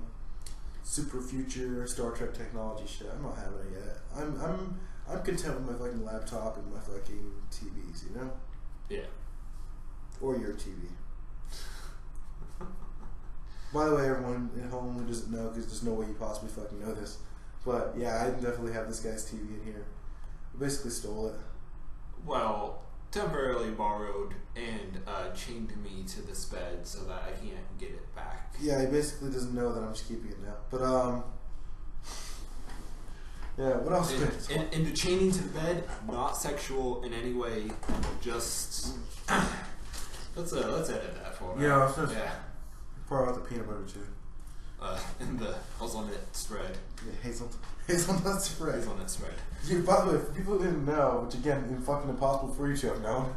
super future Star Trek technology shit. I'm not having it yet. I'm content with my fucking laptop and my fucking TVs, you know? Yeah. Or your TV. By the way, everyone at home who doesn't know, because there's no way you possibly fucking know this, but yeah, I definitely have this guy's TV in here. I basically stole it. Well, temporarily borrowed and chained me to this bed so that I can't get it back. Yeah, he basically doesn't know that I'm just keeping it now. But yeah, what else? And the chaining to the bed, not sexual in any way. Just let's edit that for now. Yeah. Pour out the peanut butter too. And the hazelnut spread. Yeah, hazelnut spread. Hazelnut spread. Dude, by the way, for people who didn't know, which again, is fucking impossible for you to have known,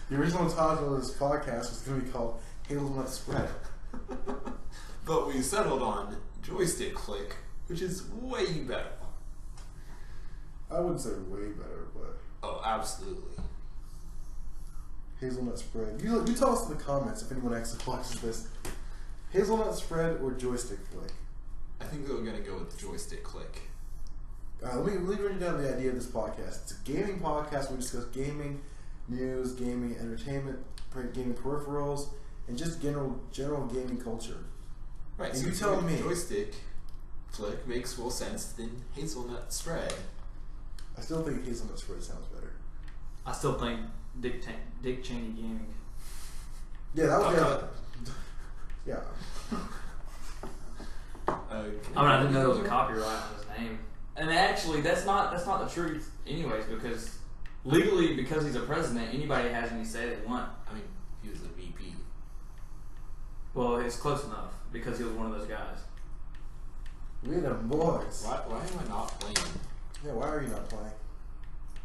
The original title of this podcast was going to be called Hazelnut Spread. But we settled on JoyStickFlick, which is way better. I wouldn't say way better, but... Oh, absolutely. Hazelnut Spread. You tell us in the comments if anyone actually watches this. Hazelnut Spread or JoyStickFlick? I think we're going to go with JoyStickFlick. Let me bring down the idea of this podcast. It's a gaming podcast where we discuss gaming news, gaming entertainment, gaming peripherals, and just general gaming culture. Right, and so you tell me. JoyStickFlick makes more sense than Hazelnut Spread. I still think Hazelnut Spread sounds better. I still think Dick Cheney Gaming. Yeah, that was yeah. I didn't know there was a copyright on his name. And actually, that's not the truth, anyways. Because legally, because he's a president, anybody has any say they want. I mean, he was a VP. Well, it's close enough because he was one of those guys. We the boys. Why am I not playing? Yeah, why are you not playing?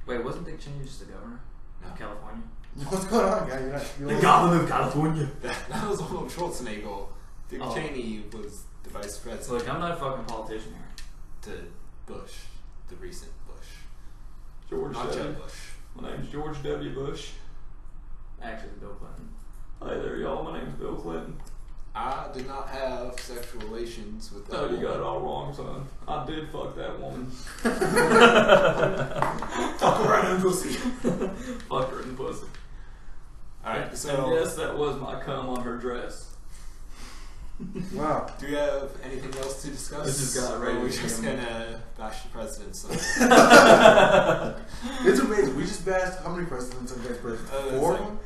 Wait, wasn't Dick Cheney just the governor of California? What's going on, guy? The governor of California. That was Arnold Schwarzenegger. Dick Cheney was the vice president. Look, I'm not a fucking politician here. To Bush, the recent Bush. George Not W. Jeb Bush. My name's George W. Bush. Actually, it's Bill Clinton. Hi there, y'all. My name's Bill Clinton. I did not have sexual relations with that No, you got it woman. all wrong, son. I did fuck that woman. Fuck her right in the pussy. Fuck her in the pussy. Alright, so... And yes, that was my cum on her dress. Wow. Do we have anything else to discuss? This just got right. Or are we just gonna bash the president? So. It's amazing. We just bashed how many presidents have been president? 4? Like,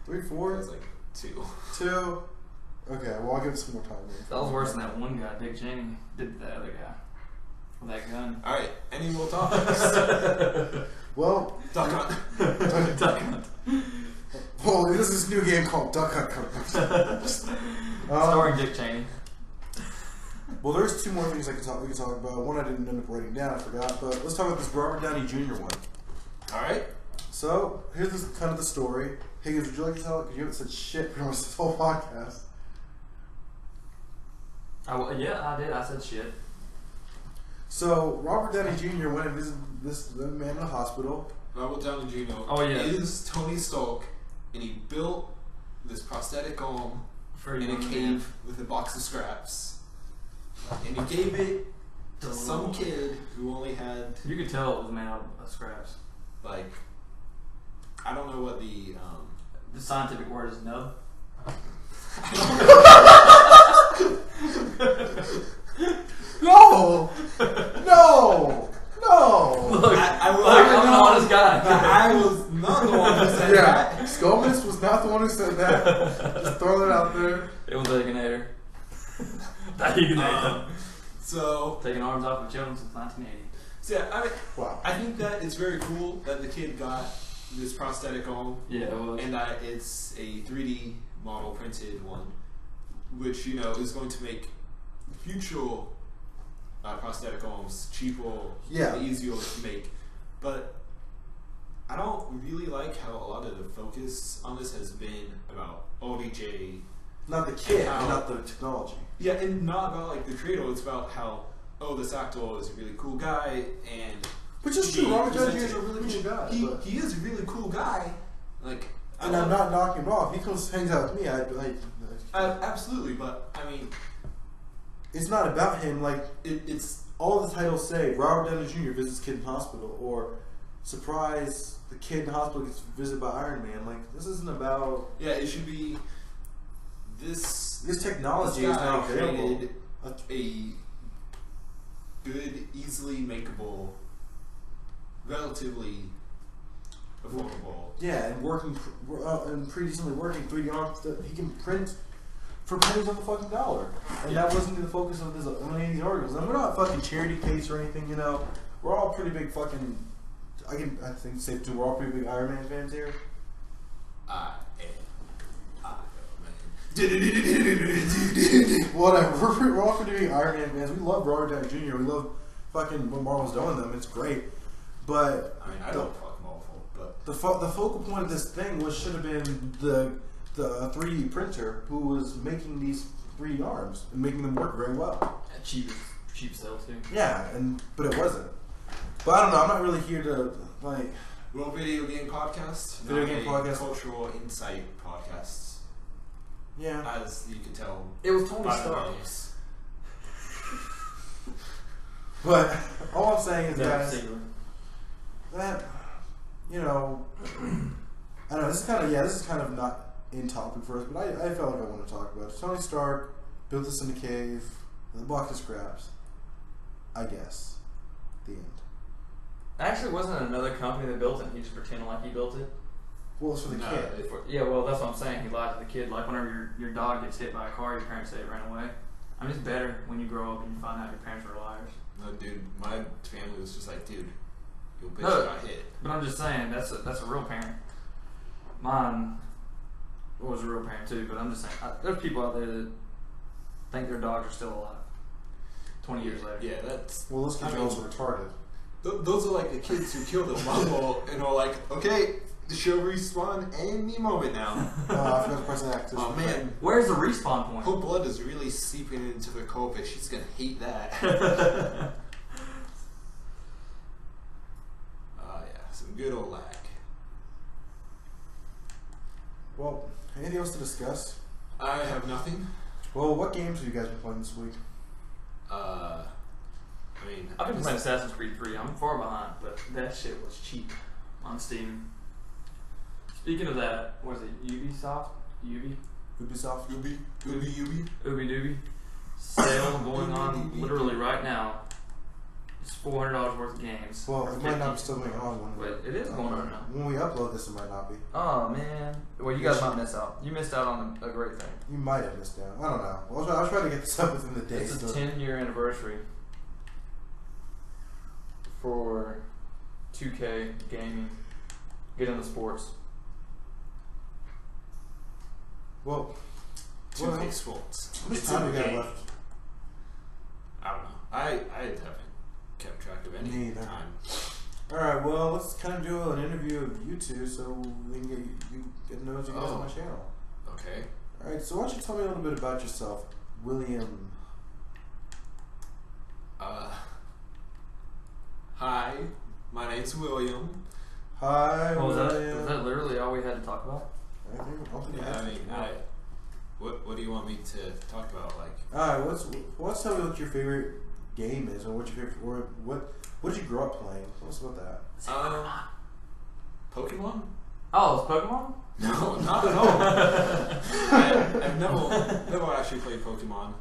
3, 4? It was like 2. 2. Okay, well I'll give it some more time. That was worse than that one guy, Dick Cheney, did to that other guy. With that gun. Alright, any more topics? Well, Duck Hunt. Duck Hunt. well, this is a new game called Duck Hunt. Starring Dick Cheney. Well, there's 2 more things we can talk about. One I didn't end up writing down, I forgot. But let's talk about this Robert Downey Jr. one. Alright. So, here's kind of the story. Higgins, would you like to tell it? Because you haven't said shit pretty much this whole podcast. Yeah, I did. I said shit. So, Robert Downey Jr. went and visited this man in the hospital. Robert Downey Jr. is Tony Stark, and he built this prosthetic arm in a cave with a box of scraps. And he gave it to some kid who only had... You could tell it was made out of scraps. Like, I don't know what the scientific word is nub. No! Look, I'm an honest guy. I was not the one who said that. Scomus was not the one who said that. Just throwing it out there. It was Baconator. Baconator. So taking arms off of children since 1980. So yeah, I mean, wow. I think that it's very cool that the kid got this prosthetic arm. Yeah, it was. And that it's a 3D model printed one, which, you know, is going to make future prosthetic arms cheaper, easier to make. But I don't really like how a lot of the focus on this has been about ODJ. Not the kid, and not the technology. Yeah, and not about like the creator. It's about how, this actor is a really cool guy, and which is true. Robert Downey Jr. is a really cool guy. He is a really cool guy. Like, and I'm not knocking him off. He comes hangs out with me. Absolutely, but I mean, it's not about him. Like it's all the titles say. Robert Downey Jr. visits kid in hospital, or surprise, the kid in the hospital gets visited by Iron Man. Like, this isn't about. Yeah, it should be. This technology is now available. A good, easily makeable, relatively affordable. Yeah, and pretty decently working 3D arms that he can print for pennies on the fucking dollar. And that wasn't the focus of any of these articles. And we're not fucking charity case or anything, you know. We're all pretty big fucking. I think it's safe to. We're all pretty big Iron Man fans here. Whatever. We're all pretty big Iron Man fans. We love Robert Downey Jr. We love fucking what Marvel's doing them. It's great. But I mean, I don't fuck Marvel, but the focal point of this thing should have been the 3D printer who was making these 3D arms and making them work very well. Cheap sell too. Yeah, but it wasn't. But I don't know. I'm not really here to like. Well, video game podcast. Video game podcast. Cultural insight podcasts. Yeah. As you can tell. It was Tony by the Stark. names. But all I'm saying is, No, guys, singular. that I don't know. This is kind of not in topic for us, but I felt like I want to talk about it. Tony Stark built this in a cave. The box of scraps. I guess. The end. Actually, wasn't another company that built it. He just pretended like he built it. Well, it's for the kid. Yeah, well, that's what I'm saying. He lied to the kid. Like whenever your dog gets hit by a car, your parents say it ran away. I mean, it's better when you grow up and you find out your parents were liars. No, dude, my family was just like, dude, your bitch No, got hit. But I'm just saying, that's a real parent. Mine was a real parent too, but I'm just saying, there's people out there that think their dogs are still alive 20 years later. Yeah, that's... Well, those kids are also retarded. Those are like the kids who killed the Rumble and are like, okay, the show respawn any moment now. I forgot to press an active. Oh man, Where's the respawn point? her blood is really seeping into the carpet. She's gonna hate that. Yeah, some good old lag. Well, anything else to discuss? I have nothing. Well, what games have you guys been playing this week? I mean, I've been playing Assassin's Creed 3. I'm far behind, but that shit was cheap on Steam. Speaking of that, what is it? Ubisoft? Ubisoft? Ubi. Ubi Doobie. Sale going on literally right now. It's $400 worth of games. Well, it might not be still going on when Wait, it is going on now. When we upload this, it might not be. Oh man. Well, you guys might miss out. You missed out on a great thing. You might have missed out. I don't know. I'll try to get this up within the day. It's a 10-year anniversary for 2K gaming. Get into sports. Well, 2K Sports. how much time we got left? I don't know. I haven't kept track of any Neither. time. Alright, well, let's kind of do an interview of you two so we can get to know you guys on my channel. Okay. Alright, so why don't you tell me a little bit about yourself, William? Hi, my name's William. Hi, Oh, was William. that literally all we had to talk about? I think Yeah, I mean, what do you want me to talk about? Like, Alright, let's tell me what your favorite game is, or what your favorite, or what did you grow up playing? Tell us about that. Pokemon? Oh, it's Pokemon? No, not at all. I've never actually played Pokemon.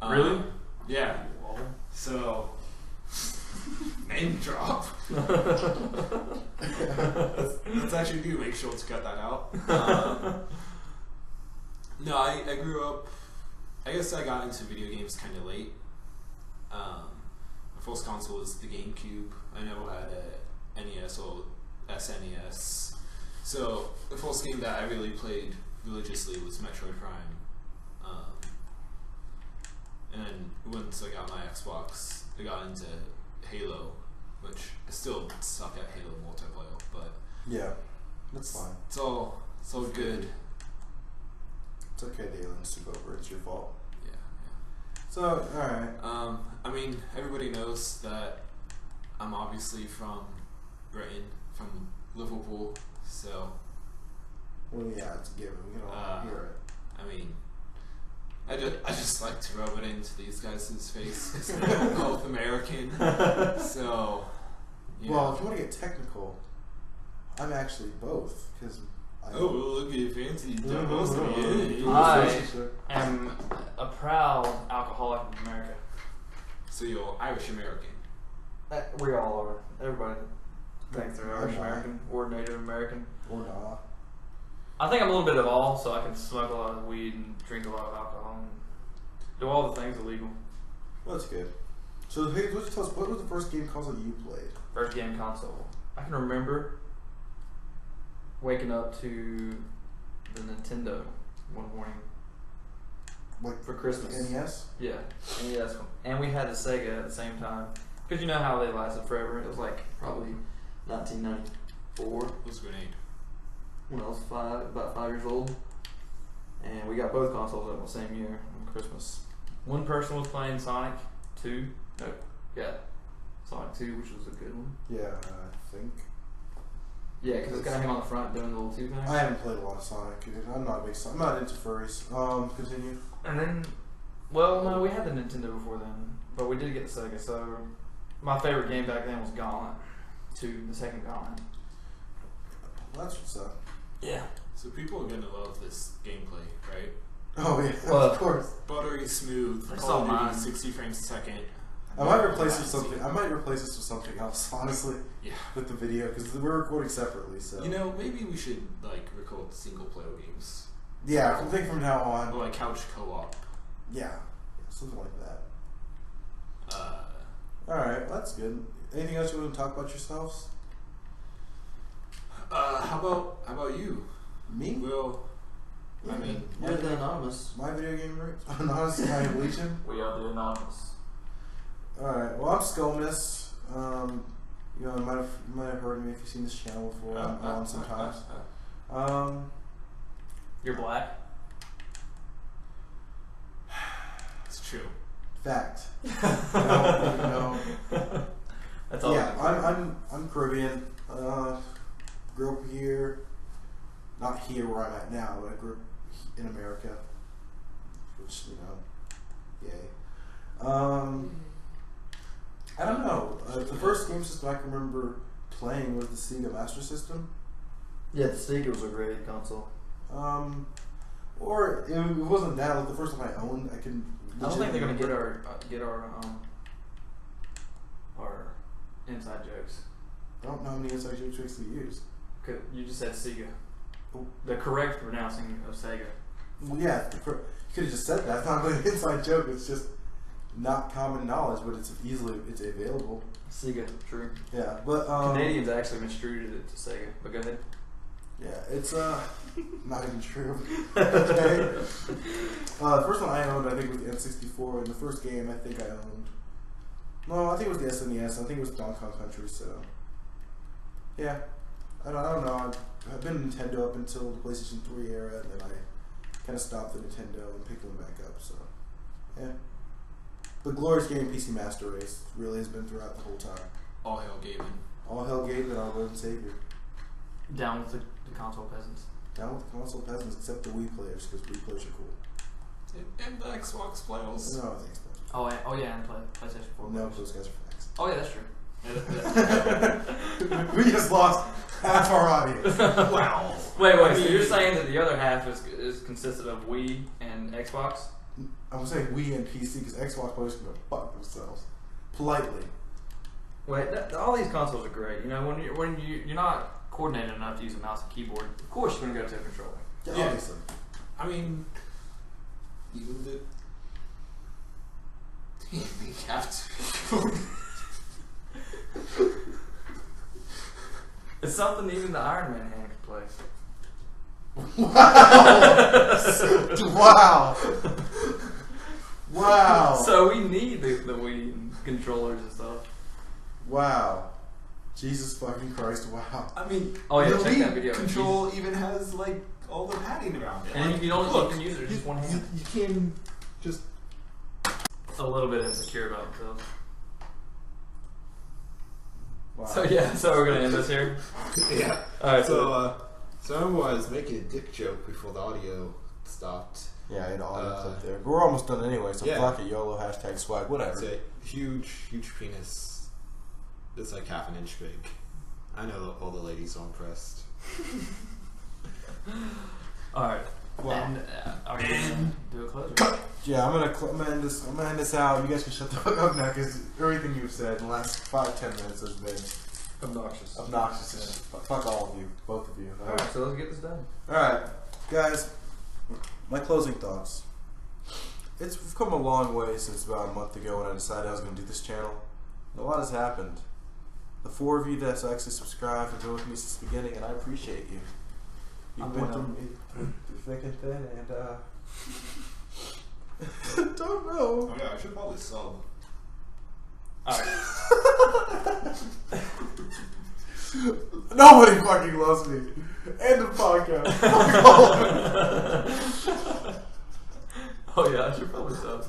Really? Yeah. So, name drop. Let's actually do make sure to cut that out. No, I grew up. I guess I got into video games kind of late. My first console was the GameCube. I never had a NES or SNES. So the first game that I really played religiously was Metroid Prime. And then once I got my Xbox, I got into Halo, which I still suck at Halo multiplayer, but Yeah, that's fine. it's all good. It's okay, the aliens took over. It's your fault. Yeah. So, alright. I mean, everybody knows that I'm obviously from Britain, from Liverpool, so Well, yeah, it's a given. We can all hear it. I mean, I just like to rub it into these guys' face because they're both American. So, yeah. Well, if you want to get technical, I'm actually both, because Oh, look at your fancy diversity. I am a proud alcoholic in America. So you're Irish American. We all are. Everybody thinks they're Irish American or Native American. Or not. I think I'm a little bit of all, so I can smoke a lot of weed and drink a lot of alcohol and do all the things illegal. Well, that's good. So, hey, why don't you tell us, what was the first game console you played? First game console. I can remember waking up to the Nintendo one morning Like for Christmas. NES? Yeah, NES. And we had the Sega at the same time. Because you know how they lasted forever. It was like probably 1990. 4. Who's Grenade? When I was about 5 years old. And we got both consoles at the same year on Christmas. One person was playing Sonic 2. Nope. Yeah. Sonic 2, which was a good one. Yeah, I think. Yeah, because it's got him on the front doing the little 2 thing. I haven't played a lot of Sonic. I'm not a big I'm not into furries. Continue. And then, well, no, we had the Nintendo before then, but we did get the Sega. So my favorite game back then was Gauntlet 2, the second Gauntlet. Well, that's what's up. Yeah. So people are gonna love this gameplay, right? Oh yeah, Well, of course. Buttery smooth, I Call of saw Duty, mine. 60 frames a second. I might replace this with something. I might replace this with something else, honestly, Yeah. with the video because we're recording separately. So You know, maybe we should like record single player games. yeah, I think from now Or on, like couch co-op. yeah, something like that. All right, well, that's good. Anything else you want to talk about yourselves? How about you? Me? Will, I mean, You're the Anonymous. My video game roots? Anonymous is my Legion. We are the Anonymous. Alright, well, I'm Skullness. You know, you might have heard me if you've seen this channel before. I'm on sometimes. You're black. it's true. Fact. No. That's all. Yeah, I'm Caribbean. Grew up here. Not here where I'm at now, but I grew up in America. Which, you know, yay. I don't know. The first game system I can remember playing was the Sega Master System. Yeah, the Sega was a great console. Or it wasn't that. Like the first time I owned, I can. I don't think they're gonna get our inside jokes. I don't know how many inside jokes we use. Cause you just said Sega. Oh. The correct pronouncing of Sega. Well, yeah, you could have just said that. It's not really an inside joke. It's just not common knowledge, but it's available. Sega, true. Yeah, but Canadians actually misattributed it to Sega. But go ahead. yeah, it's not even true. Okay. The first one I owned, I think, was the N64, and the first game I think I owned. No, I think it was the SNES. I think it was Donkey Kong Country. So, yeah, I don't know. I've been Nintendo up until the PlayStation 3 era, and then I kind of stopped the Nintendo and picked one back up. So, yeah. The glorious game PC Master Race really has been throughout the whole time. All hail Gaben. All hell Gaben, our Lord and Savior. Down with the console peasants. Down with the console peasants, except the Wii players, because Wii players are cool. And the Xbox players. No, thanks, Oh yeah, and PlayStation 4. no, those guys are facts. Oh yeah, that's true. We just lost half our audience. Wow. Wait, I so mean- you're saying that the other half is consisted of Wii and Xbox? I'm saying Wii and PC because Xbox players can go fuck themselves. Politely. Wait, all these consoles are great. You know, when you're not coordinated enough to use a mouse and keyboard, of course you're gonna go to a controller. Yeah, Yeah. obviously. I mean, even the. They have to. It's something even the Iron Man hand can play. Wow! Wow! So we need the Wii and controllers and stuff. Wow. Jesus fucking Christ, wow. I mean, Oh yeah, the check that Wii video. control even has like all the padding around it. And like, you don't look, you can use it with just one hand. You can just. A little bit insecure about themselves. Wow. So yeah, so we're gonna end this here. Yeah. Alright, So I was making a dick joke before the audio stopped. Yeah, I had an audio clip there. But we're almost done anyway, so Yeah. fuck it, YOLO, hashtag swag, whatever. It's a huge penis. It's like half an inch big. I know all the ladies are impressed. Alright. Wow. And are you gonna do a closer? Yeah, I'm gonna end this out. You guys can shut the fuck up now because everything you've said in the last 5-10 minutes has been Obnoxious. obnoxious. Fuck all of you, both of you. Alright, so let's get this done. Alright, guys, my closing thoughts. We've come a long way since about a month ago when I decided I was going to do this channel. A lot has happened. The 4 of you that's actually subscribed have been with me since the beginning, and I appreciate you. You've I'm been one through of me through thick and thin, and don't know. Oh yeah, I should probably sub. Alright. Nobody fucking loves me. End of podcast. Oh yeah, I should probably stop.